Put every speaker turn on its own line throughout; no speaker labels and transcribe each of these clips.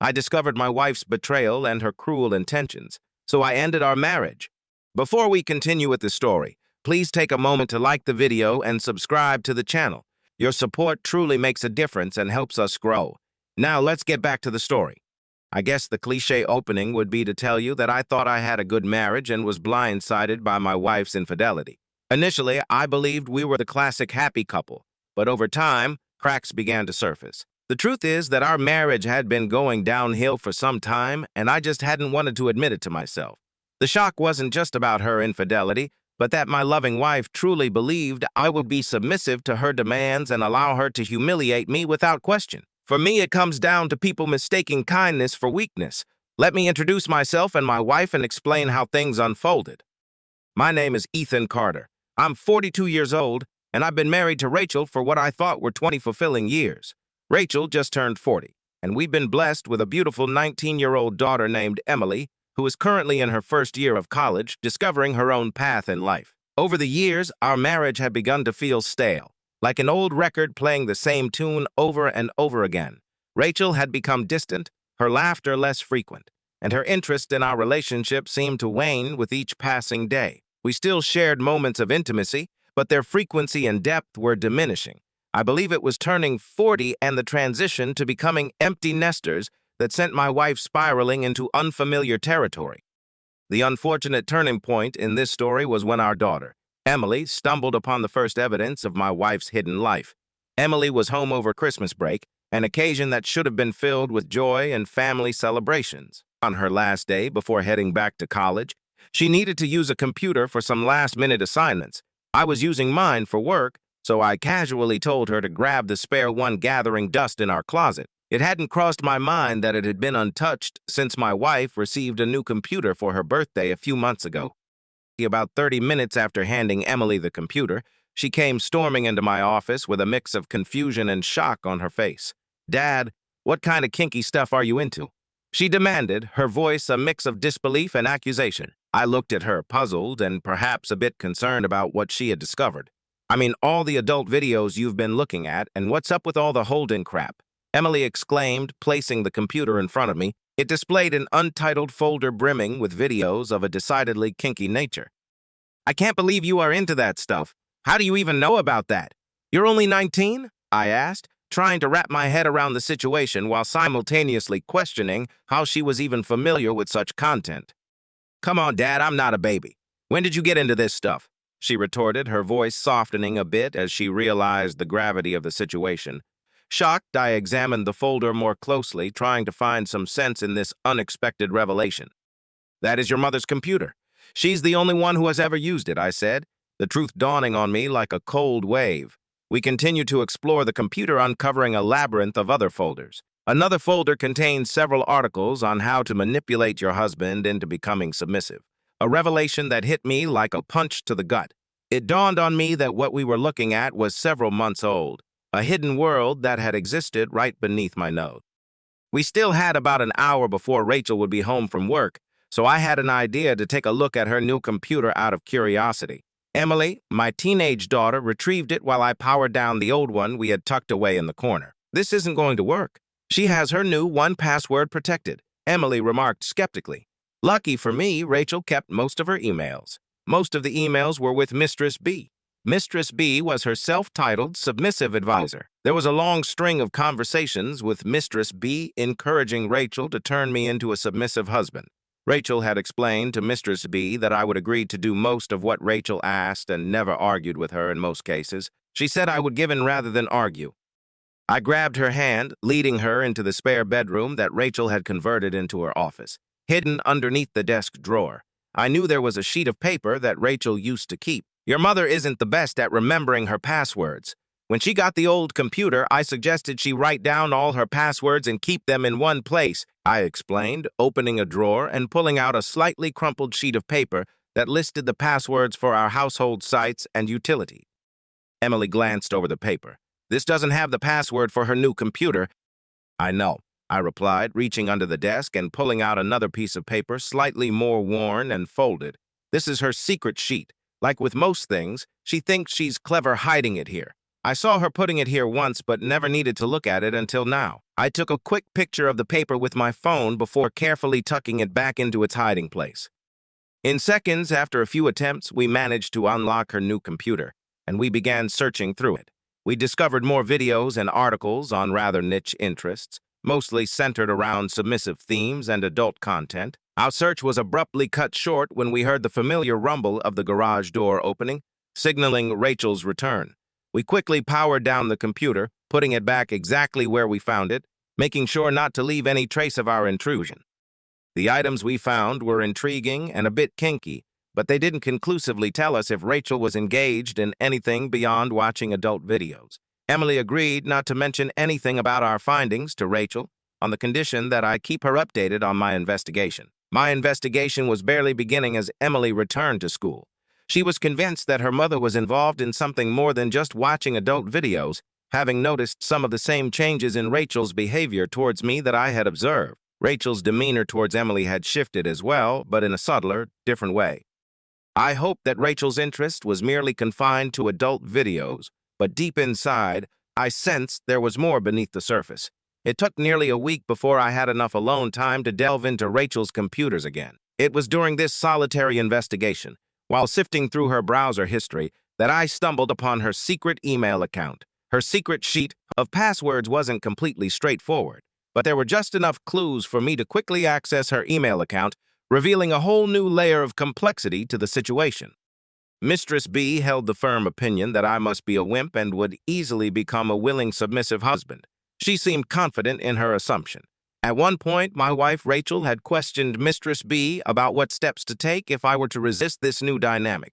I discovered my wife's betrayal and her cruel intentions, so I ended our marriage. Before we continue with the story, please take a moment to like the video and subscribe to the channel. Your support truly makes a difference and helps us grow. Now let's get back to the story. I guess the cliche opening would be to tell you that I thought I had a good marriage and was blindsided by my wife's infidelity. Initially, I believed we were the classic happy couple, but over time, cracks began to surface. The truth is that our marriage had been going downhill for some time, and I just hadn't wanted to admit it to myself. The shock wasn't just about her infidelity, but that my loving wife truly believed I would be submissive to her demands and allow her to humiliate me without question. For me, it comes down to people mistaking kindness for weakness. Let me introduce myself and my wife and explain how things unfolded. My name is Ethan Carter. I'm 42 years old, and I've been married to Rachel for what I thought were 20 fulfilling years. Rachel just turned 40, and we've been blessed with a beautiful 19-year-old daughter named Emily, who is currently in her first year of college, discovering her own path in life. Over the years, our marriage had begun to feel stale, like an old record playing the same tune over and over again. Rachel had become distant, her laughter less frequent, and her interest in our relationship seemed to wane with each passing day. We still shared moments of intimacy, but their frequency and depth were diminishing. I believe it was turning 40 and the transition to becoming empty nesters that sent my wife spiraling into unfamiliar territory. The unfortunate turning point in this story was when our daughter, Emily, stumbled upon the first evidence of my wife's hidden life. Emily was home over Christmas break, an occasion that should have been filled with joy and family celebrations. On her last day before heading back to college, she needed to use a computer for some last-minute assignments. I was using mine for work, so I casually told her to grab the spare one gathering dust in our closet. It hadn't crossed my mind that it had been untouched since my wife received a new computer for her birthday a few months ago. About 30 minutes after handing Emily the computer, she came storming into my office with a mix of confusion and shock on her face. "Dad, what kind of kinky stuff are you into?" she demanded, her voice a mix of disbelief and accusation. I looked at her, puzzled and perhaps a bit concerned about what she had discovered. "I mean, all the adult videos you've been looking at, and what's up with all the Holden crap?" Emily exclaimed, placing the computer in front of me. It displayed an untitled folder brimming with videos of a decidedly kinky nature. "I can't believe you are into that stuff. How do you even know about that? You're only 19? I asked, trying to wrap my head around the situation while simultaneously questioning how she was even familiar with such content. "Come on, Dad, I'm not a baby. When did you get into this stuff?" she retorted, her voice softening a bit as she realized the gravity of the situation. Shocked, I examined the folder more closely, trying to find some sense in this unexpected revelation. "That is your mother's computer. She's the only one who has ever used it," I said, the truth dawning on me like a cold wave. We continued to explore the computer, uncovering a labyrinth of other folders. Another folder contained several articles on how to manipulate your husband into becoming submissive, a revelation that hit me like a punch to the gut. It dawned on me that what we were looking at was several months old, a hidden world that had existed right beneath my nose. We still had about an hour before Rachel would be home from work, so I had an idea to take a look at her new computer out of curiosity. Emily, my teenage daughter, retrieved it while I powered down the old one we had tucked away in the corner. "This isn't going to work. She has her new one-password protected," Emily remarked skeptically. Lucky for me, Rachel kept most of her emails. Most of the emails were with Mistress B. Mistress B was her self-titled submissive advisor. There was a long string of conversations with Mistress B encouraging Rachel to turn me into a submissive husband. Rachel had explained to Mistress B that I would agree to do most of what Rachel asked and never argued with her in most cases. She said I would give in rather than argue. I grabbed her hand, leading her into the spare bedroom that Rachel had converted into her office. Hidden underneath the desk drawer, I knew there was a sheet of paper that Rachel used to keep. "Your mother isn't the best at remembering her passwords. When she got the old computer, I suggested she write down all her passwords and keep them in one place," I explained, opening a drawer and pulling out a slightly crumpled sheet of paper that listed the passwords for our household sites and utility. Emily glanced over the paper. "This doesn't have the password for her new computer." "I know," I replied, reaching under the desk and pulling out another piece of paper slightly more worn and folded. "This is her secret sheet. Like with most things, she thinks she's clever hiding it here. I saw her putting it here once but never needed to look at it until now. I took a quick picture of the paper with my phone before carefully tucking it back into its hiding place. In seconds, after a few attempts, we managed to unlock her new computer, and we began searching through it. We discovered more videos and articles on rather niche interests, mostly centered around submissive themes and adult content. Our search was abruptly cut short when we heard the familiar rumble of the garage door opening, signaling Rachel's return. We quickly powered down the computer, putting it back exactly where we found it, making sure not to leave any trace of our intrusion. The items we found were intriguing and a bit kinky, but they didn't conclusively tell us if Rachel was engaged in anything beyond watching adult videos. Emily agreed not to mention anything about our findings to Rachel, on the condition that I keep her updated on my investigation. My investigation was barely beginning as Emily returned to school. She was convinced that her mother was involved in something more than just watching adult videos, having noticed some of the same changes in Rachel's behavior towards me that I had observed. Rachel's demeanor towards Emily had shifted as well, but in a subtler, different way. I hoped that Rachel's interest was merely confined to adult videos, but deep inside, I sensed there was more beneath the surface. It took nearly a week before I had enough alone time to delve into Rachel's computers again. It was during this solitary investigation, while sifting through her browser history, that I stumbled upon her secret email account. Her secret sheet of passwords wasn't completely straightforward, but there were just enough clues for me to quickly access her email account, revealing a whole new layer of complexity to the situation. Mistress B held the firm opinion that I must be a wimp and would easily become a willing, submissive husband. She seemed confident in her assumption. At one point, my wife Rachel had questioned Mistress B about what steps to take if I were to resist this new dynamic.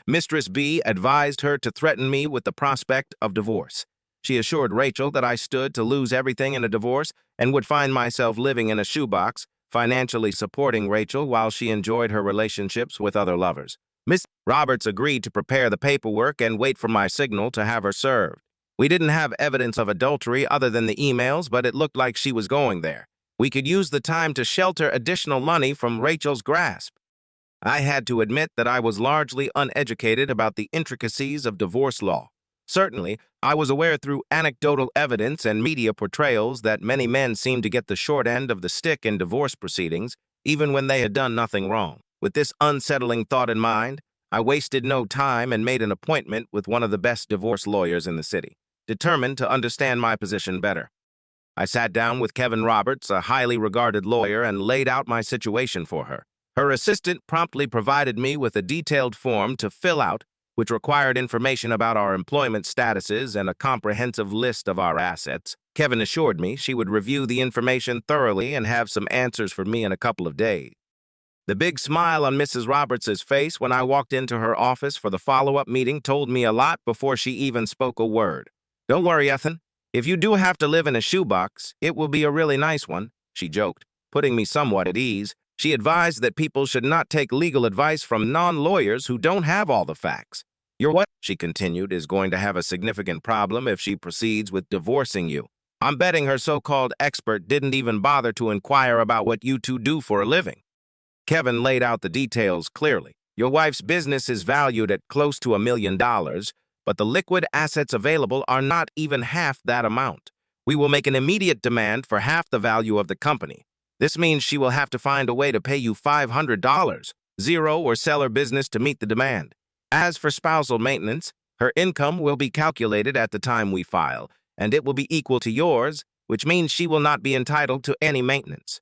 Mistress B advised her to threaten me with the prospect of divorce. She assured Rachel that I stood to lose everything in a divorce and would find myself living in a shoebox, financially supporting Rachel while she enjoyed her relationships with other lovers. Miss Roberts agreed to prepare the paperwork and wait for my signal to have her served. We didn't have evidence of adultery other than the emails, but it looked like she was going there. We could use the time to shelter additional money from Rachel's grasp. I had to admit that I was largely uneducated about the intricacies of divorce law. Certainly, I was aware through anecdotal evidence and media portrayals that many men seem to get the short end of the stick in divorce proceedings, even when they had done nothing wrong. With this unsettling thought in mind, I wasted no time and made an appointment with one of the best divorce lawyers in the city, determined to understand my position better. I sat down with Kevin Roberts, a highly regarded lawyer, and laid out my situation for her. Her assistant promptly provided me with a detailed form to fill out, which required information about our employment statuses and a comprehensive list of our assets. Kevin assured me she would review the information thoroughly and have some answers for me in a couple of days. The big smile on Mrs. Roberts' face when I walked into her office for the follow-up meeting told me a lot before she even spoke a word. "Don't worry, Ethan. If you do have to live in a shoebox, it will be a really nice one," she joked, putting me somewhat at ease. She advised that people should not take legal advice from non-lawyers who don't have all the facts. "Your wife," she continued, "is going to have a significant problem if she proceeds with divorcing you. I'm betting her so-called expert didn't even bother to inquire about what you two do for a living." Kevin laid out the details clearly. "Your wife's business is valued at close to $1 million, but the liquid assets available are not even half that amount. We will make an immediate demand for half the value of the company. This means she will have to find a way to pay you $500, zero, or sell her business to meet the demand. As for spousal maintenance, her income will be calculated at the time we file, and it will be equal to yours, which means she will not be entitled to any maintenance."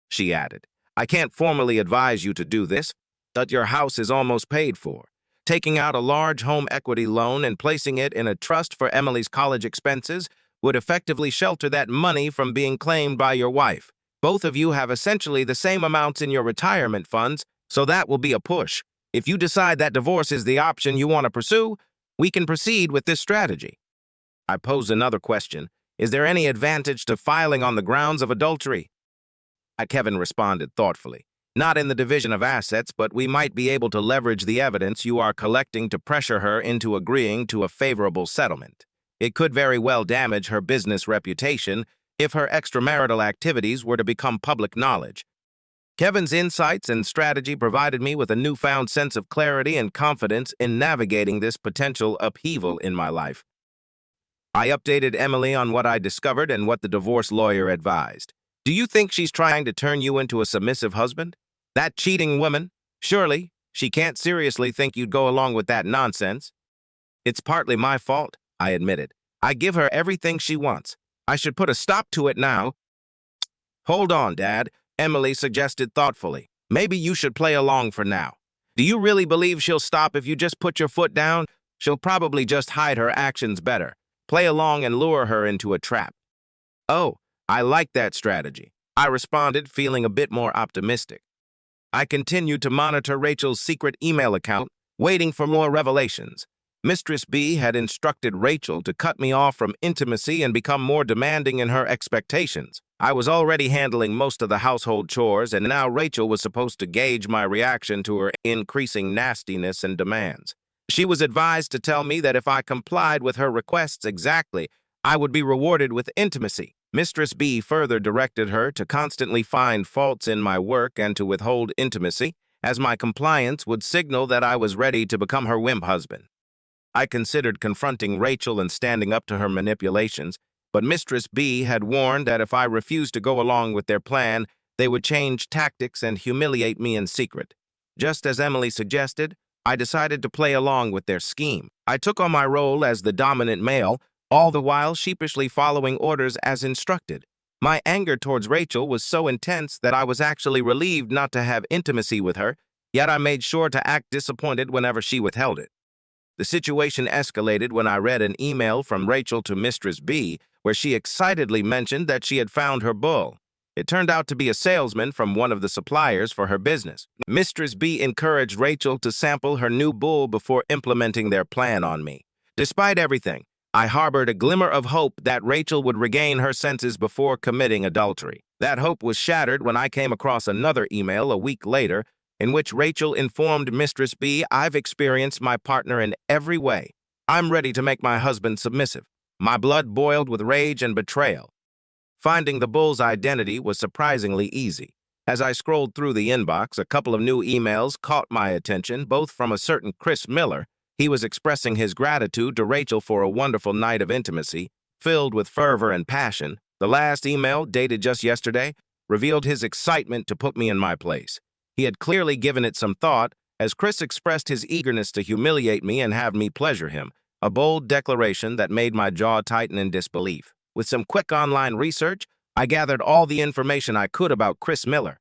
She added, "I can't formally advise you to do this, but your house is almost paid for. Taking out a large home equity loan and placing it in a trust for Emily's college expenses would effectively shelter that money from being claimed by your wife. Both of you have essentially the same amounts in your retirement funds, so that will be a push. If you decide that divorce is the option you want to pursue, we can proceed with this strategy." I posed another question. "Is there any advantage to filing on the grounds of adultery?" Kevin responded thoughtfully. "Not in the division of assets, but we might be able to leverage the evidence you are collecting to pressure her into agreeing to a favorable settlement. It could very well damage her business reputation if her extramarital activities were to become public knowledge." Kevin's insights and strategy provided me with a newfound sense of clarity and confidence in navigating this potential upheaval in my life. I updated Emily on what I discovered and what the divorce lawyer advised. Do you think she's trying to turn you into a submissive husband? That cheating woman? Surely, she can't seriously think you'd go along with that nonsense. It's partly my fault, I admitted. I give her everything she wants. I should put a stop to it now. Hold on, Dad, Emily suggested thoughtfully. Maybe you should play along for now. Do you really believe she'll stop if you just put your foot down? She'll probably just hide her actions better. Play along and lure her into a trap. Oh, I like that strategy, I responded, feeling a bit more optimistic. I continued to monitor Rachel's secret email account, waiting for more revelations. Mistress B had instructed Rachel to cut me off from intimacy and become more demanding in her expectations. I was already handling most of the household chores, and now Rachel was supposed to gauge my reaction to her increasing nastiness and demands. She was advised to tell me that if I complied with her requests exactly, I would be rewarded with intimacy. Mistress B further directed her to constantly find faults in my work and to withhold intimacy, as my compliance would signal that I was ready to become her wimp husband. I considered confronting Rachel and standing up to her manipulations, but Mistress B had warned that if I refused to go along with their plan, they would change tactics and humiliate me in secret. Just as Emily suggested, I decided to play along with their scheme. I took on my role as the dominant male, all the while sheepishly following orders as instructed. My anger towards Rachel was so intense that I was actually relieved not to have intimacy with her, yet I made sure to act disappointed whenever she withheld it. The situation escalated when I read an email from Rachel to Mistress B, where she excitedly mentioned that she had found her bull. It turned out to be a salesman from one of the suppliers for her business. Mistress B encouraged Rachel to sample her new bull before implementing their plan on me. Despite everything, I harbored a glimmer of hope that Rachel would regain her senses before committing adultery. That hope was shattered when I came across another email a week later in which Rachel informed Mistress B, "I've experienced my partner in every way. I'm ready to make my husband submissive." My blood boiled with rage and betrayal. Finding the bull's identity was surprisingly easy. As I scrolled through the inbox, a couple of new emails caught my attention, both from a certain Chris Miller. He was expressing his gratitude to Rachel for a wonderful night of intimacy, filled with fervor and passion. The last email, dated just yesterday, revealed his excitement to put me in my place. He had clearly given it some thought, as Chris expressed his eagerness to humiliate me and have me pleasure him, a bold declaration that made my jaw tighten in disbelief. With some quick online research, I gathered all the information I could about Chris Miller.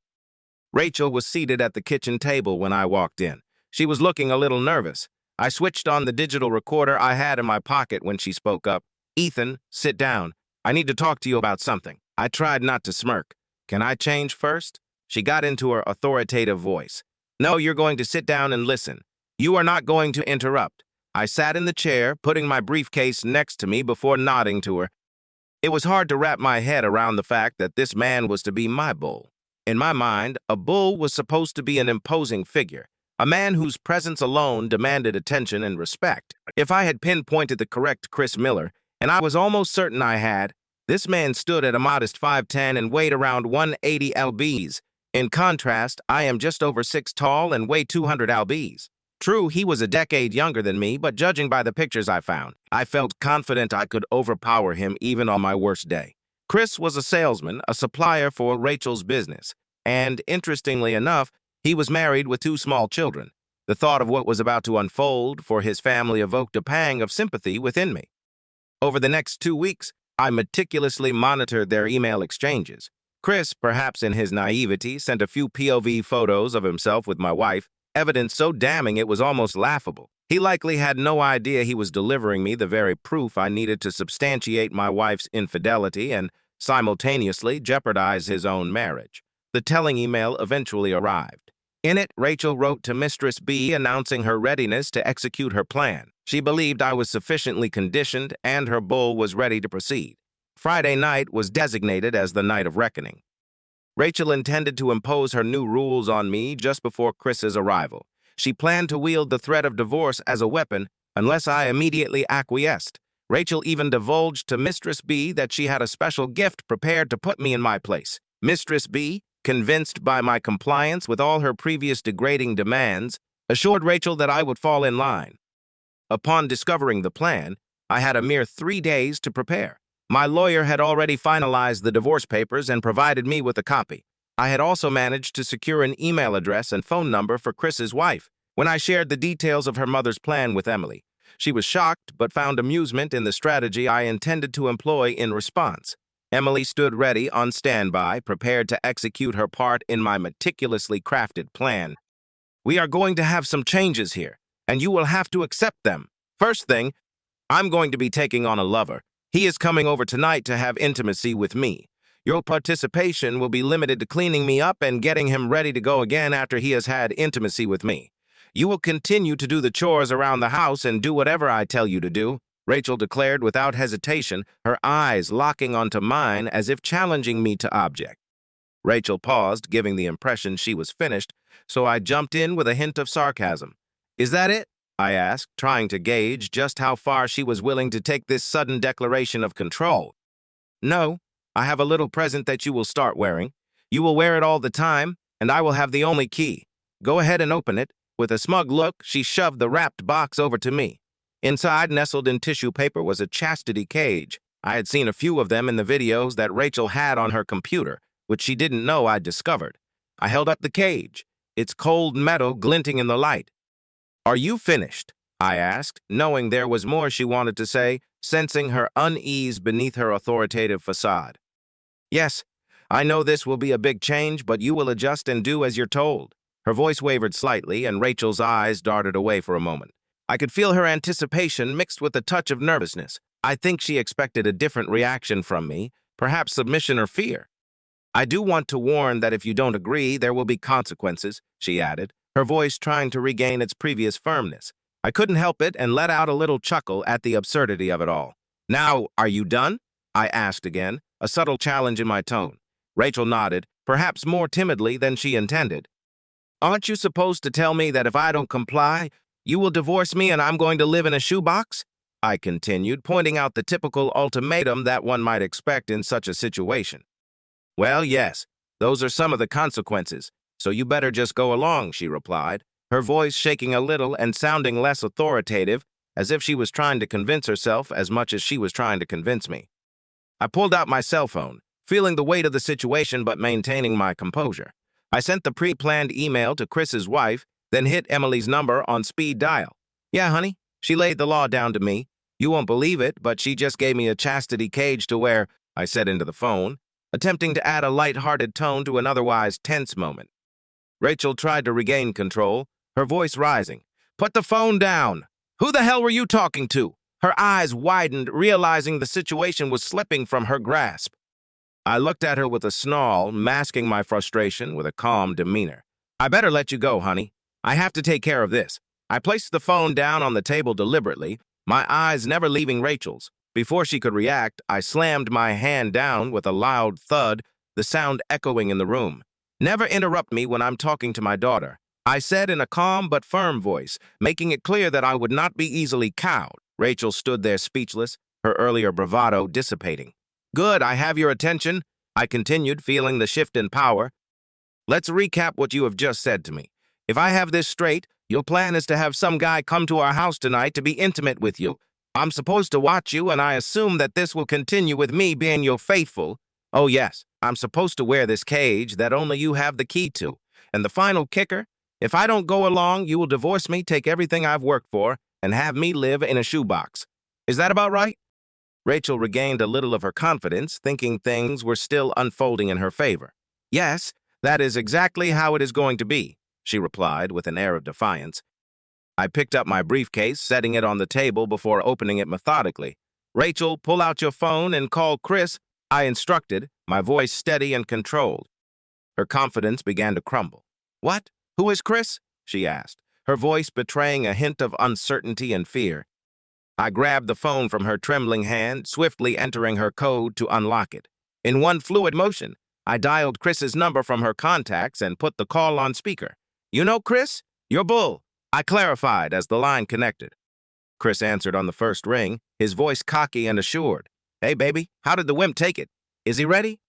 Rachel was seated at the kitchen table when I walked in. She was looking a little nervous. I switched on the digital recorder I had in my pocket when she spoke up. "Ethan, sit down. I need to talk to you about something." I tried not to smirk. "Can I change first?" She got into her authoritative voice. "No, you're going to sit down and listen. You are not going to interrupt." I sat in the chair, putting my briefcase next to me before nodding to her. It was hard to wrap my head around the fact that this man was to be my bull. In my mind, a bull was supposed to be an imposing figure, a man whose presence alone demanded attention and respect. If I had pinpointed the correct Chris Miller, and I was almost certain I had, this man stood at a modest 5'10" and weighed around 180 lbs. In contrast, I am just over 6 tall and weigh 200 lbs. True, he was a decade younger than me, but judging by the pictures I found, I felt confident I could overpower him even on my worst day. Chris was a salesman, a supplier for Rachel's business, and interestingly enough, he was married with 2 small children. The thought of what was about to unfold for his family evoked a pang of sympathy within me. Over the next 2 weeks, I meticulously monitored their email exchanges. Chris, perhaps in his naivety, sent a few POV photos of himself with my wife, evidence so damning it was almost laughable. He likely had no idea he was delivering me the very proof I needed to substantiate my wife's infidelity and simultaneously jeopardize his own marriage. The telling email eventually arrived. In it, Rachel wrote to Mistress B announcing her readiness to execute her plan. She believed I was sufficiently conditioned and her bull was ready to proceed. Friday night was designated as the night of reckoning. Rachel intended to impose her new rules on me just before Chris's arrival. She planned to wield the threat of divorce as a weapon unless I immediately acquiesced. Rachel even divulged to Mistress B that she had a special gift prepared to put me in my place. Mistress B, convinced by my compliance with all her previous degrading demands, assured Rachel that I would fall in line. Upon discovering the plan, I had a mere 3 days to prepare. My lawyer had already finalized the divorce papers and provided me with a copy. I had also managed to secure an email address and phone number for Chris's wife. When I shared the details of her mother's plan with Emily, she was shocked but found amusement in the strategy I intended to employ in response. Emily stood ready on standby, prepared to execute her part in my meticulously crafted plan. We are going to have some changes here, and you will have to accept them. First thing, I'm going to be taking on a lover. He is coming over tonight to have intimacy with me. Your participation will be limited to cleaning me up and getting him ready to go again after he has had intimacy with me. You will continue to do the chores around the house and do whatever I tell you to do, Rachel declared without hesitation, her eyes locking onto mine as if challenging me to object. Rachel paused, giving the impression she was finished, so I jumped in with a hint of sarcasm. Is that it? I asked, trying to gauge just how far she was willing to take this sudden declaration of control. No, I have a little present that you will start wearing. You will wear it all the time, and I will have the only key. Go ahead and open it. With a smug look, she shoved the wrapped box over to me. Inside, nestled in tissue paper, was a chastity cage. I had seen a few of them in the videos that Rachel had on her computer, which she didn't know I'd discovered. I held up the cage, its cold metal glinting in the light. Are you finished? I asked, knowing there was more she wanted to say, sensing her unease beneath her authoritative facade. Yes, I know this will be a big change, but you will adjust and do as you're told. Her voice wavered slightly, and Rachel's eyes darted away for a moment. I could feel her anticipation mixed with a touch of nervousness. I think she expected a different reaction from me, perhaps submission or fear. I do want to warn that if you don't agree, there will be consequences, she added, her voice trying to regain its previous firmness. I couldn't help it and let out a little chuckle at the absurdity of it all. Now, are you done? I asked again, a subtle challenge in my tone. Rachel nodded, perhaps more timidly than she intended. Aren't you supposed to tell me that if I don't comply, you will divorce me and I'm going to live in a shoebox? I continued, pointing out the typical ultimatum that one might expect in such a situation. Well, yes, those are some of the consequences, so you better just go along, she replied, her voice shaking a little and sounding less authoritative, as if she was trying to convince herself as much as she was trying to convince me. I pulled out my cell phone, feeling the weight of the situation but maintaining my composure. I sent the pre-planned email to Chris's wife, then hit Emily's number on speed dial. Yeah, honey, she laid the law down to me. You won't believe it, but she just gave me a chastity cage to wear, I said into the phone, attempting to add a light-hearted tone to an otherwise tense moment. Rachel tried to regain control, her voice rising. Put the phone down! Who the hell were you talking to? Her eyes widened, realizing the situation was slipping from her grasp. I looked at her with a snarl, masking my frustration with a calm demeanor. I better let you go, honey. I have to take care of this. I placed the phone down on the table deliberately, my eyes never leaving Rachel's. Before she could react, I slammed my hand down with a loud thud, the sound echoing in the room. Never interrupt me when I'm talking to my daughter, I said in a calm but firm voice, making it clear that I would not be easily cowed. Rachel stood there speechless, her earlier bravado dissipating. Good, I have your attention, I continued, feeling the shift in power. Let's recap what you have just said to me. If I have this straight, your plan is to have some guy come to our house tonight to be intimate with you. I'm supposed to watch you, and I assume that this will continue with me being your faithful. Oh yes, I'm supposed to wear this cage that only you have the key to. And the final kicker, if I don't go along, you will divorce me, take everything I've worked for, and have me live in a shoebox. Is that about right? Rachel regained a little of her confidence, thinking things were still unfolding in her favor. Yes, that is exactly how it is going to be, she replied with an air of defiance. I picked up my briefcase, setting it on the table before opening it methodically. Rachel, pull out your phone and call Chris, I instructed, my voice steady and controlled. Her confidence began to crumble. What? Who is Chris? She asked, her voice betraying a hint of uncertainty and fear. I grabbed the phone from her trembling hand, swiftly entering her code to unlock it. In one fluid motion, I dialed Chris's number from her contacts and put the call on speaker. You know, Chris? You're Bull, I clarified as the line connected. Chris answered on the first ring, his voice cocky and assured. Hey, baby, how did the wimp take it? Is he ready?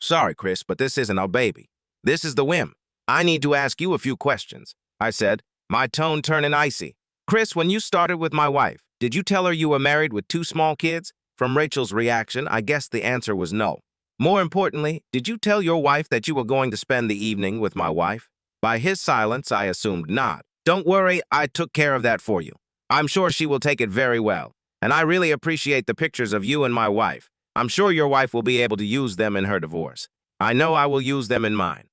Sorry, Chris, but this isn't our baby. This is the wimp. I need to ask you a few questions, I said, my tone turning icy. Chris, when you started with my wife, Did you tell her you were married with 2 small kids? From Rachel's reaction, I guessed the answer was no. More importantly, did you tell your wife that you were going to spend the evening with my wife? By his silence, I assumed not. Don't worry, I took care of that for you. I'm sure she will take it very well. And I really appreciate the pictures of you and my wife. I'm sure your wife will be able to use them in her divorce. I know I will use them in mine.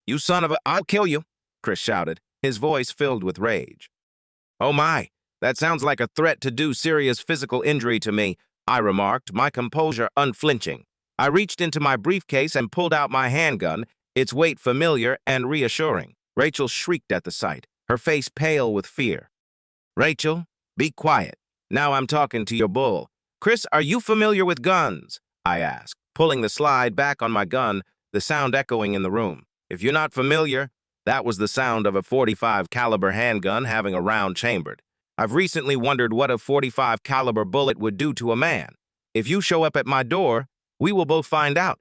You son of a... I'll kill you, Chris shouted, his voice filled with rage. Oh my, that sounds like a threat to do serious physical injury to me, I remarked, my composure unflinching. I reached into my briefcase and pulled out my handgun, its weight familiar and reassuring. Rachel shrieked at the sight, her face pale with fear. Rachel, be quiet. Now I'm talking to your bull. Chris, are you familiar with guns? I asked, pulling the slide back on my gun, the sound echoing in the room. If you're not familiar, that was the sound of a .45 caliber handgun having a round chambered. I've recently wondered what a .45 caliber bullet would do to a man. If you show up at my door, we will both find out.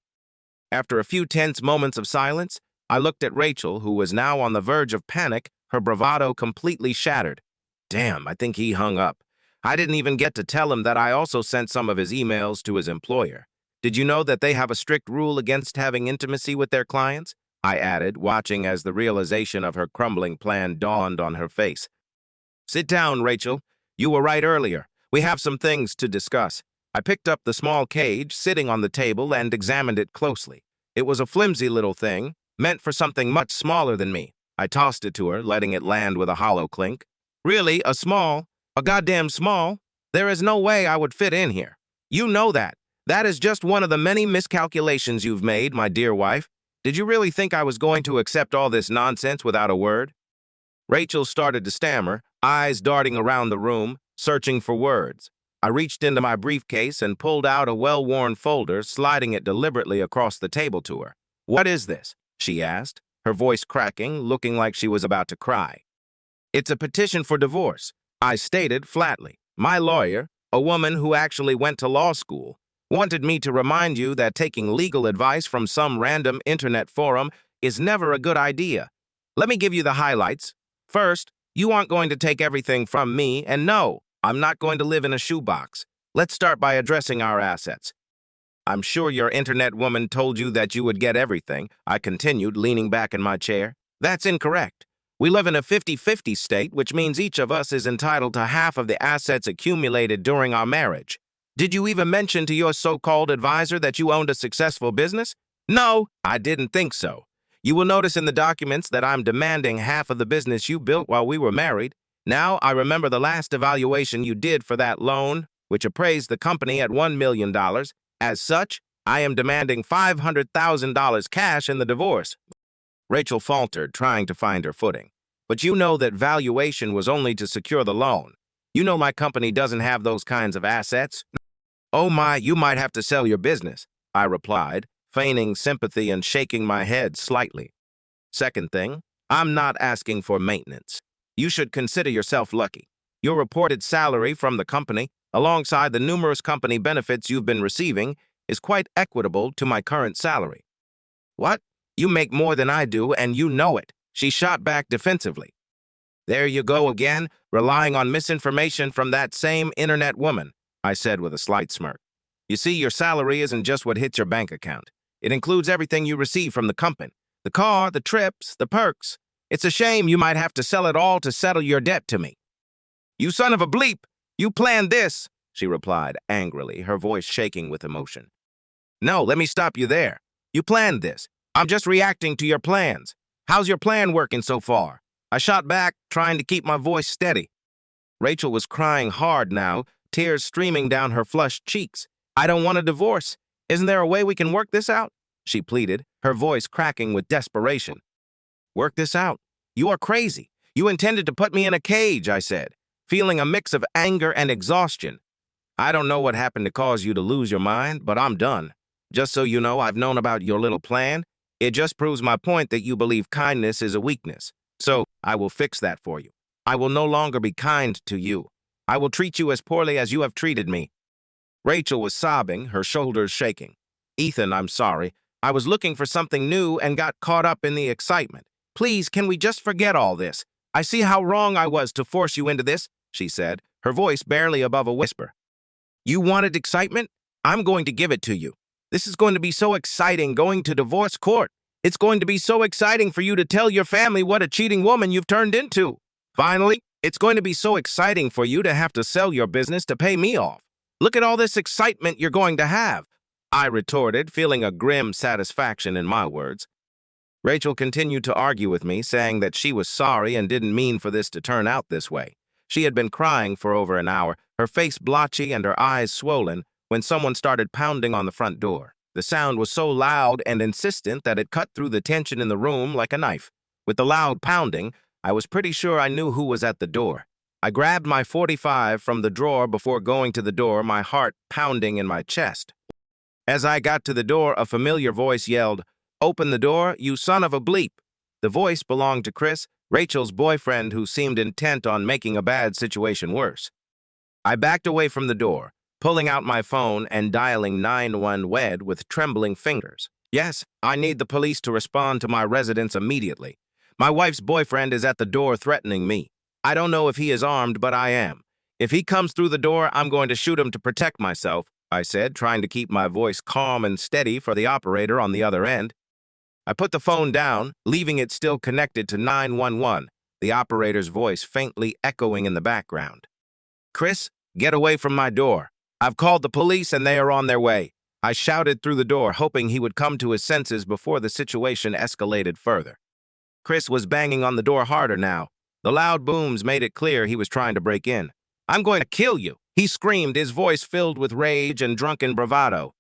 After a few tense moments of silence, I looked at Rachel, who was now on the verge of panic, her bravado completely shattered. Damn, I think he hung up. I didn't even get to tell him that I also sent some of his emails to his employer. Did you know that they have a strict rule against having intimacy with their clients? I added, watching as the realization of her crumbling plan dawned on her face. Sit down, Rachel. You were right earlier. We have some things to discuss. I picked up the small cage sitting on the table and examined it closely. It was a flimsy little thing, meant for something much smaller than me. I tossed it to her, letting it land with a hollow clink. Really, a goddamn small? There is no way I would fit in here. You know that. That is just one of the many miscalculations you've made, my dear wife. Did you really think I was going to accept all this nonsense without a word? Rachel started to stammer, eyes darting around the room, searching for words. I reached into my briefcase and pulled out a well-worn folder, sliding it deliberately across the table to her. What is this? She asked, her voice cracking, looking like she was about to cry. It's a petition for divorce, I stated flatly. My lawyer, a woman who actually went to law school, wanted me to remind you that taking legal advice from some random internet forum is never a good idea. Let me give you the highlights. First, you aren't going to take everything from me, and no, I'm not going to live in a shoebox. Let's start by addressing our assets. I'm sure your internet woman told you that you would get everything, I continued, leaning back in my chair. That's incorrect. We live in a 50-50 state, which means each of us is entitled to half of the assets accumulated during our marriage. Did you even mention to your so-called advisor that you owned a successful business? No, I didn't think so. You will notice in the documents that I'm demanding half of the business you built while we were married. Now, I remember the last evaluation you did for that loan, which appraised the company at $1 million. As such, I am demanding $500,000 cash in the divorce. Rachel faltered, trying to find her footing. But you know that valuation was only to secure the loan. You know my company doesn't have those kinds of assets. Oh my, you might have to sell your business, I replied, feigning sympathy and shaking my head slightly. Second thing, I'm not asking for maintenance. You should consider yourself lucky. Your reported salary from the company, alongside the numerous company benefits you've been receiving, is quite equitable to my current salary. What? You make more than I do, and you know it, she shot back defensively. There you go again, relying on misinformation from that same internet woman, I said with a slight smirk. You see, your salary isn't just what hits your bank account. It includes everything you receive from the company. The car, the trips, the perks. It's a shame you might have to sell it all to settle your debt to me. You son of a bleep! You planned this, she replied angrily, her voice shaking with emotion. No, let me stop you there. You planned this. I'm just reacting to your plans. How's your plan working so far? I shot back, trying to keep my voice steady. Rachel was crying hard now, tears streaming down her flushed cheeks. I don't want a divorce. Isn't there a way we can work this out? She pleaded, her voice cracking with desperation. Work this out? You are crazy. You intended to put me in a cage, I said, feeling a mix of anger and exhaustion. I don't know what happened to cause you to lose your mind, but I'm done. Just so you know, I've known about your little plan. It just proves my point that you believe kindness is a weakness. So, I will fix that for you. I will no longer be kind to you. I will treat you as poorly as you have treated me. Rachel was sobbing, her shoulders shaking. Ethan, I'm sorry. I was looking for something new and got caught up in the excitement. Please, can we just forget all this? I see how wrong I was to force you into this. she said, her voice barely above a whisper. You wanted excitement? I'm going to give it to you. This is going to be so exciting going to divorce court. It's going to be so exciting for you to tell your family what a cheating woman you've turned into. Finally, it's going to be so exciting for you to have to sell your business to pay me off. Look at all this excitement you're going to have, I retorted, feeling a grim satisfaction in my words. Rachel continued to argue with me, saying that she was sorry and didn't mean for this to turn out this way. She had been crying for over an hour, her face blotchy and her eyes swollen, when someone started pounding on the front door. The sound was so loud and insistent that it cut through the tension in the room like a knife. With the loud pounding, I was pretty sure I knew who was at the door. I grabbed my .45 from the drawer before going to the door, my heart pounding in my chest. As I got to the door, a familiar voice yelled, "Open the door, you son of a bleep." The voice belonged to Chris, Rachel's boyfriend, who seemed intent on making a bad situation worse. I backed away from the door, pulling out my phone and dialing 911 with trembling fingers. Yes, I need the police to respond to my residence immediately. My wife's boyfriend is at the door threatening me. I don't know if he is armed, but I am. If he comes through the door, I'm going to shoot him to protect myself, I said, trying to keep my voice calm and steady for the operator on the other end. I put the phone down, leaving it still connected to 911, the operator's voice faintly echoing in the background. Chris, get away from my door. I've called the police and they are on their way. I shouted through the door, hoping he would come to his senses before the situation escalated further. Chris was banging on the door harder now. The loud booms made it clear he was trying to break in. I'm going to kill you, he screamed, his voice filled with rage and drunken bravado.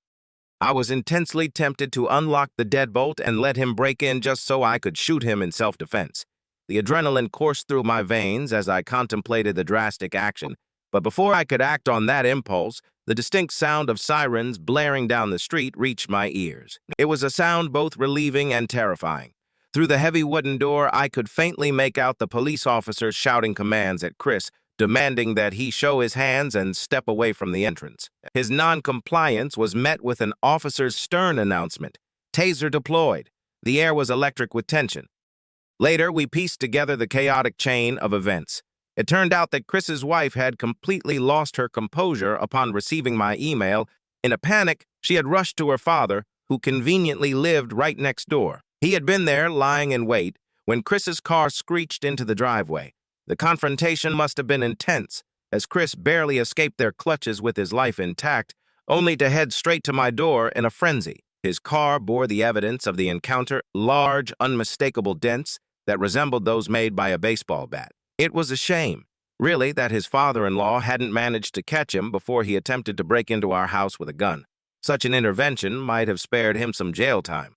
I was intensely tempted to unlock the deadbolt and let him break in just so I could shoot him in self-defense. The adrenaline coursed through my veins as I contemplated the drastic action, but before I could act on that impulse, the distinct sound of sirens blaring down the street reached my ears. It was a sound both relieving and terrifying. Through the heavy wooden door, I could faintly make out the police officers shouting commands at Chris, demanding that he show his hands and step away from the entrance. His non-compliance was met with an officer's stern announcement, "Taser deployed." The air was electric with tension. Later, we pieced together the chaotic chain of events. It turned out that Chris's wife had completely lost her composure upon receiving my email. In a panic, she had rushed to her father, who conveniently lived right next door. He had been there, lying in wait, when Chris's car screeched into the driveway. The confrontation must have been intense, as Chris barely escaped their clutches with his life intact, only to head straight to my door in a frenzy. His car bore the evidence of the encounter, large, unmistakable dents that resembled those made by a baseball bat. It was a shame, really, that his father-in-law hadn't managed to catch him before he attempted to break into our house with a gun. Such an intervention might have spared him some jail time.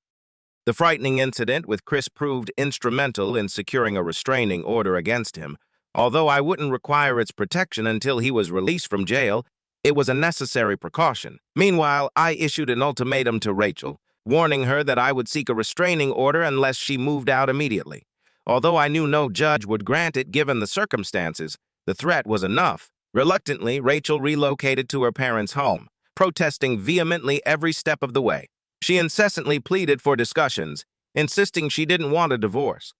The frightening incident with Chris proved instrumental in securing a restraining order against him. Although I wouldn't require its protection until he was released from jail, it was a necessary precaution. Meanwhile, I issued an ultimatum to Rachel, warning her that I would seek a restraining order unless she moved out immediately. Although I knew no judge would grant it given the circumstances, the threat was enough. Reluctantly, Rachel relocated to her parents' home, protesting vehemently every step of the way. She incessantly pleaded for discussions, insisting she didn't want a divorce.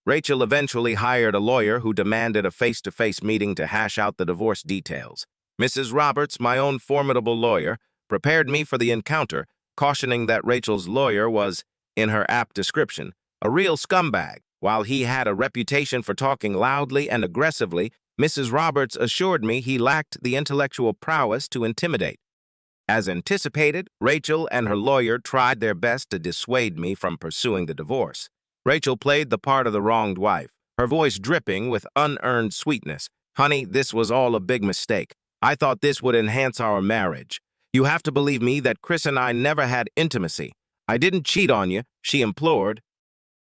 Rachel eventually hired a lawyer who demanded a face-to-face meeting to hash out the divorce details. Mrs. Roberts, my own formidable lawyer, prepared me for the encounter, cautioning that Rachel's lawyer was, in her apt description, a real scumbag. While he had a reputation for talking loudly and aggressively, Mrs. Roberts assured me he lacked the intellectual prowess to intimidate. As anticipated, Rachel and her lawyer tried their best to dissuade me from pursuing the divorce. Rachel played the part of the wronged wife, her voice dripping with unearned sweetness. "Honey, this was all a big mistake. I thought this would enhance our marriage. You have to believe me that Chris and I never had intimacy. I didn't cheat on you," she implored.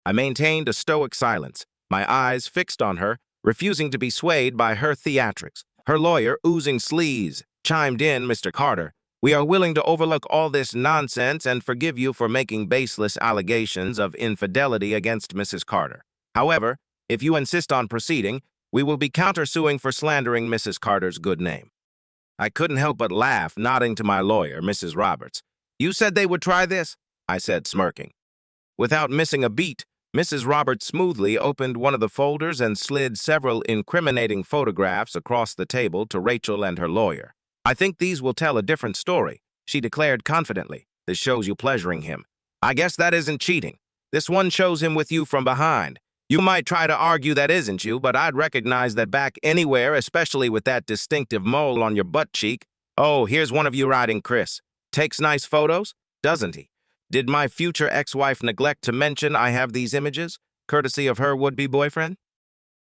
I maintained a stoic silence, my eyes fixed on her, refusing to be swayed by her theatrics. Her lawyer, oozing sleaze, chimed in, "Mr. Carter, we are willing to overlook all this nonsense and forgive you for making baseless allegations of infidelity against Mrs. Carter. However, if you insist on proceeding, we will be countersuing for slandering Mrs. Carter's good name." I couldn't help but laugh, nodding to my lawyer, Mrs. Roberts. "You said they would try this?" I said, smirking. Without missing a beat, Mrs. Roberts smoothly opened one of the folders and slid several incriminating photographs across the table to Rachel and her lawyer. "I think these will tell a different story," she declared confidently. "This shows you pleasuring him. I guess that isn't cheating. This one shows him with you from behind. You might try to argue that isn't you, but I'd recognize that back anywhere, especially with that distinctive mole on your butt cheek. Oh, here's one of you riding Chris. Takes nice photos, doesn't he? Did my future ex-wife neglect to mention I have these images, courtesy of her would-be boyfriend?"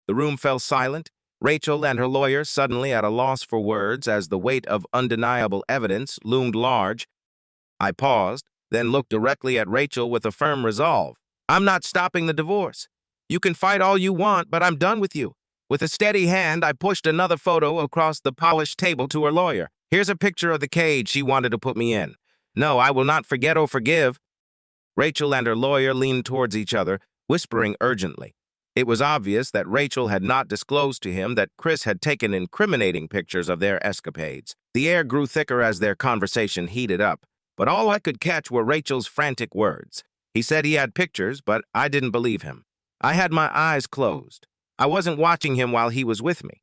The room fell silent, Rachel and her lawyer suddenly at a loss for words as the weight of undeniable evidence loomed large. I paused, then looked directly at Rachel with a firm resolve. "I'm not stopping the divorce. You can fight all you want, but I'm done with you." With a steady hand, I pushed another photo across the polished table to her lawyer. "Here's a picture of the cage she wanted to put me in. No, I will not forget or forgive." Rachel and her lawyer leaned towards each other, whispering urgently. It was obvious that Rachel had not disclosed to him that Chris had taken incriminating pictures of their escapades. The air grew thicker as their conversation heated up, but all I could catch were Rachel's frantic words. He said he had pictures, but I didn't believe him. I had my eyes closed. I wasn't watching him while he was with me.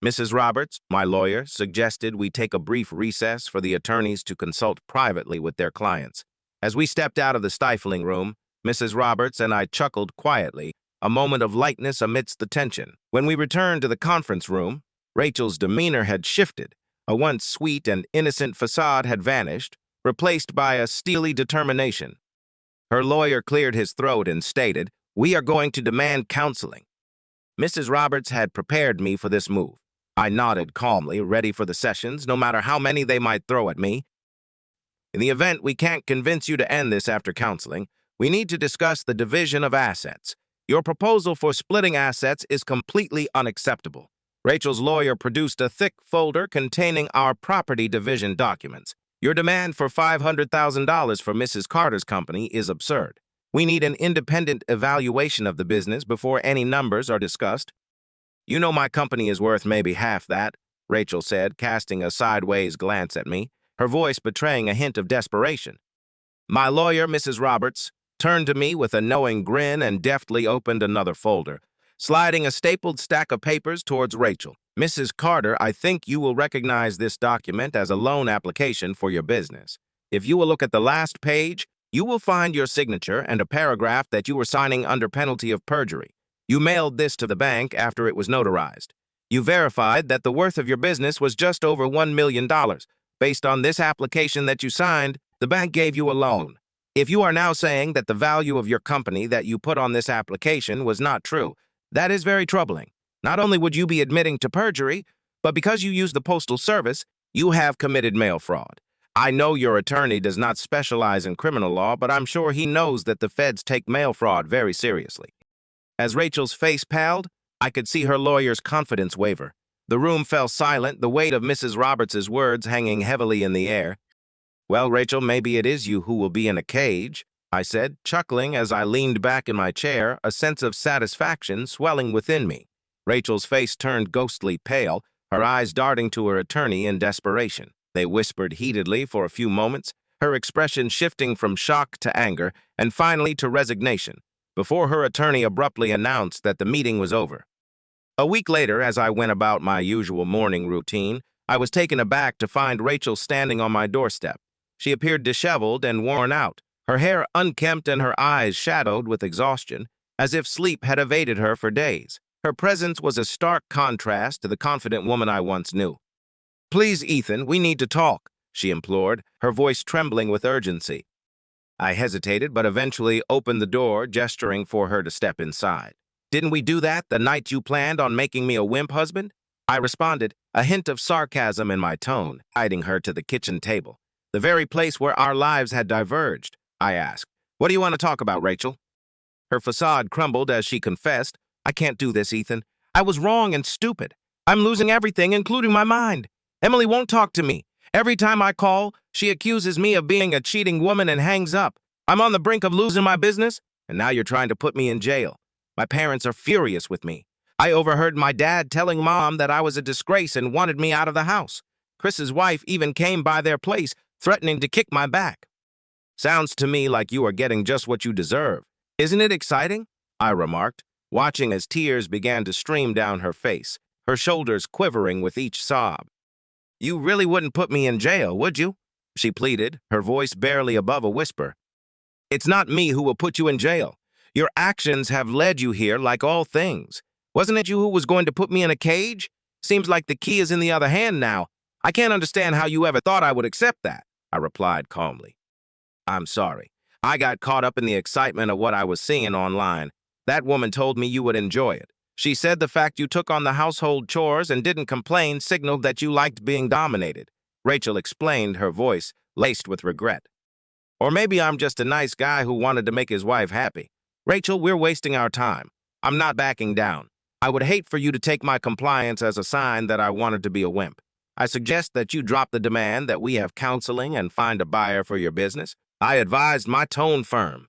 Mrs. Roberts, my lawyer, suggested we take a brief recess for the attorneys to consult privately with their clients. As we stepped out of the stifling room, Mrs. Roberts and I chuckled quietly, a moment of lightness amidst the tension. When we returned to the conference room, Rachel's demeanor had shifted. A once sweet and innocent facade had vanished, replaced by a steely determination. Her lawyer cleared his throat and stated, "We are going to demand counseling." Mrs. Roberts had prepared me for this move. I nodded calmly, ready for the sessions, no matter how many they might throw at me. "In the event we can't convince you to end this after counseling, we need to discuss the division of assets. Your proposal for splitting assets is completely unacceptable." Rachel's lawyer produced a thick folder containing our property division documents. "Your demand for $500,000 for Mrs. Carter's company is absurd. We need an independent evaluation of the business before any numbers are discussed." "You know my company is worth maybe half that," Rachel said, casting a sideways glance at me, her voice betraying a hint of desperation. My lawyer, Mrs. Roberts, turned to me with a knowing grin and deftly opened another folder, sliding a stapled stack of papers towards Rachel. "Mrs. Carter, I think you will recognize this document as a loan application for your business. If you will look at the last page, you will find your signature and a paragraph that you were signing under penalty of perjury. You mailed this to the bank after it was notarized. You verified that the worth of your business was just over $1 million. Based on this application that you signed, the bank gave you a loan. If you are now saying that the value of your company that you put on this application was not true, that is very troubling. Not only would you be admitting to perjury, but because you used the postal service, you have committed mail fraud. I know your attorney does not specialize in criminal law, but I'm sure he knows that the feds take mail fraud very seriously." As Rachel's face paled, I could see her lawyer's confidence waver. The room fell silent, the weight of Mrs. Roberts's words hanging heavily in the air. "Well, Rachel, maybe it is you who will be in a cage," I said, chuckling as I leaned back in my chair, a sense of satisfaction swelling within me. Rachel's face turned ghostly pale, her eyes darting to her attorney in desperation. They whispered heatedly for a few moments, her expression shifting from shock to anger and finally to resignation, before her attorney abruptly announced that the meeting was over. A week later, as I went about my usual morning routine, I was taken aback to find Rachel standing on my doorstep. She appeared disheveled and worn out, her hair unkempt and her eyes shadowed with exhaustion, as if sleep had evaded her for days. Her presence was a stark contrast to the confident woman I once knew. "Please, Ethan, we need to talk," she implored, her voice trembling with urgency. I hesitated, but eventually opened the door, gesturing for her to step inside. "Didn't we do that the night you planned on making me a wimp husband?" I responded, a hint of sarcasm in my tone, guiding her to the kitchen table. "The very place where our lives had diverged," I asked. "What do you want to talk about, Rachel?" Her facade crumbled as she confessed, "I can't do this, Ethan. I was wrong and stupid. I'm losing everything, including my mind. Emily won't talk to me. Every time I call, she accuses me of being a cheating woman and hangs up. I'm on the brink of losing my business, and now you're trying to put me in jail. My parents are furious with me. I overheard my dad telling Mom that I was a disgrace and wanted me out of the house. Chris's wife even came by their place, threatening to kick my back. Sounds to me like you are getting just what you deserve. Isn't it exciting? I remarked, watching as tears began to stream down her face, her shoulders quivering with each sob. You really wouldn't put me in jail, would you? She pleaded, her voice barely above a whisper. It's not me who will put you in jail. Your actions have led you here like all things. Wasn't it you who was going to put me in a cage? Seems like the key is in the other hand now. I can't understand how you ever thought I would accept that, I replied calmly. I'm sorry. I got caught up in the excitement of what I was seeing online. That woman told me you would enjoy it. She said the fact you took on the household chores and didn't complain signaled that you liked being dominated. Rachel explained, her voice laced with regret. Or maybe I'm just a nice guy who wanted to make his wife happy. Rachel, we're wasting our time. I'm not backing down. I would hate for you to take my compliance as a sign that I wanted to be a wimp. I suggest that you drop the demand that we have counseling and find a buyer for your business. I advised, my tone firm.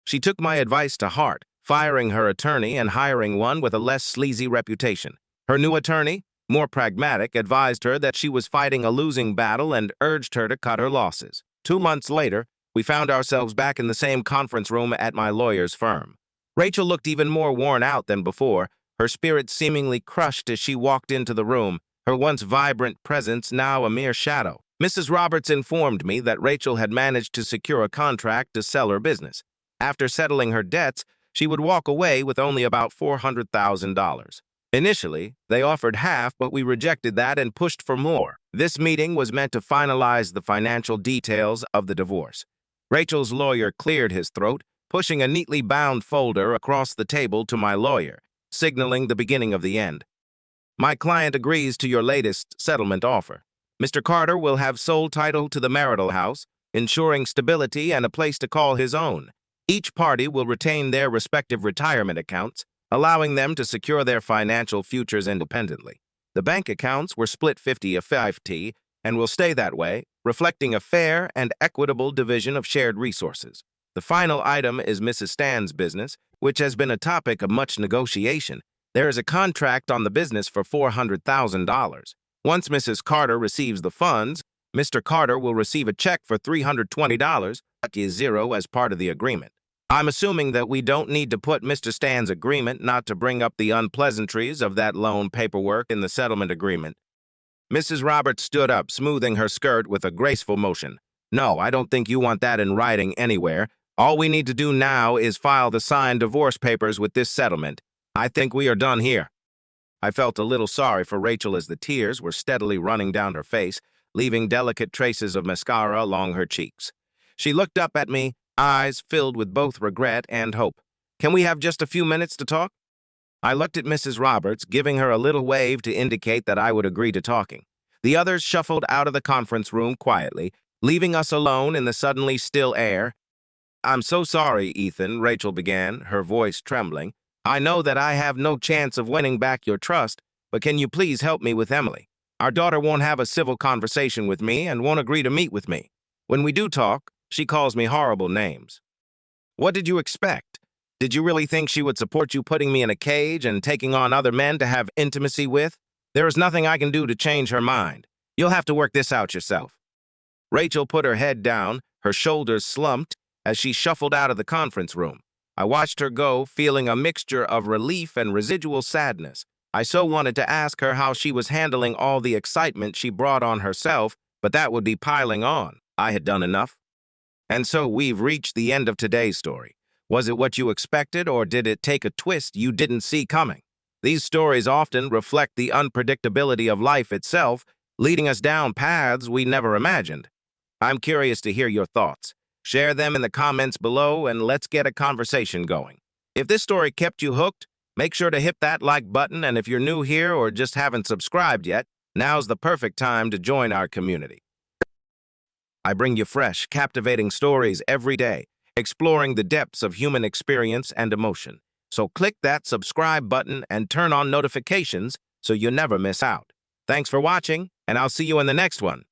She took my advice to heart, firing her attorney and hiring one with a less sleazy reputation. Her new attorney, more pragmatic, advised her that she was fighting a losing battle and urged her to cut her losses. 2 months later, we found ourselves back in the same conference room at my lawyer's firm. Rachel looked even more worn out than before, her spirit seemingly crushed as she walked into the room, her once vibrant presence now a mere shadow. Mrs. Roberts informed me that Rachel had managed to secure a contract to sell her business. After settling her debts, she would walk away with only about $400,000. Initially, they offered half, but we rejected that and pushed for more. This meeting was meant to finalize the financial details of the divorce. Rachel's lawyer cleared his throat, pushing a neatly bound folder across the table to my lawyer, signaling the beginning of the end. My client agrees to your latest settlement offer. Mr. Carter will have sole title to the marital house, ensuring stability and a place to call his own. Each party will retain their respective retirement accounts, allowing them to secure their financial futures independently. The bank accounts were split 50-50 and will stay that way, reflecting a fair and equitable division of shared resources. The final item is Mrs. Stan's business, which has been a topic of much negotiation. There is a contract on the business for $400,000. Once Mrs. Carter receives the funds, Mr. Carter will receive a check for $320, is zero as part of the agreement. I'm assuming that we don't need to put Mr. Stan's agreement not to bring up the unpleasantries of that loan paperwork in the settlement agreement. Mrs. Roberts stood up, smoothing her skirt with a graceful motion. No, I don't think you want that in writing anywhere. All we need to do now is file the signed divorce papers with this settlement. I think we are done here. I felt a little sorry for Rachel as the tears were steadily running down her face, leaving delicate traces of mascara along her cheeks. She looked up at me, eyes filled with both regret and hope. Can we have just a few minutes to talk? I looked at Mrs. Roberts, giving her a little wave to indicate that I would agree to talking. The others shuffled out of the conference room quietly, leaving us alone in the suddenly still air. I'm so sorry, Ethan, Rachel began, her voice trembling. I know that I have no chance of winning back your trust, but can you please help me with Emily? Our daughter won't have a civil conversation with me and won't agree to meet with me. When we do talk, she calls me horrible names. What did you expect? Did you really think she would support you putting me in a cage and taking on other men to have intimacy with? There is nothing I can do to change her mind. You'll have to work this out yourself. Rachel put her head down, her shoulders slumped, as she shuffled out of the conference room. I watched her go, feeling a mixture of relief and residual sadness. I so wanted to ask her how she was handling all the excitement she brought on herself, but that would be piling on. I had done enough. And so we've reached the end of today's story. Was it what you expected, or did it take a twist you didn't see coming? These stories often reflect the unpredictability of life itself, leading us down paths we never imagined. I'm curious to hear your thoughts. Share them in the comments below, and let's get a conversation going. If this story kept you hooked, make sure to hit that like button, and if you're new here or just haven't subscribed yet, now's the perfect time to join our community. I bring you fresh, captivating stories every day, exploring the depths of human experience and emotion. So click that subscribe button and turn on notifications so you never miss out. Thanks for watching, and I'll see you in the next one.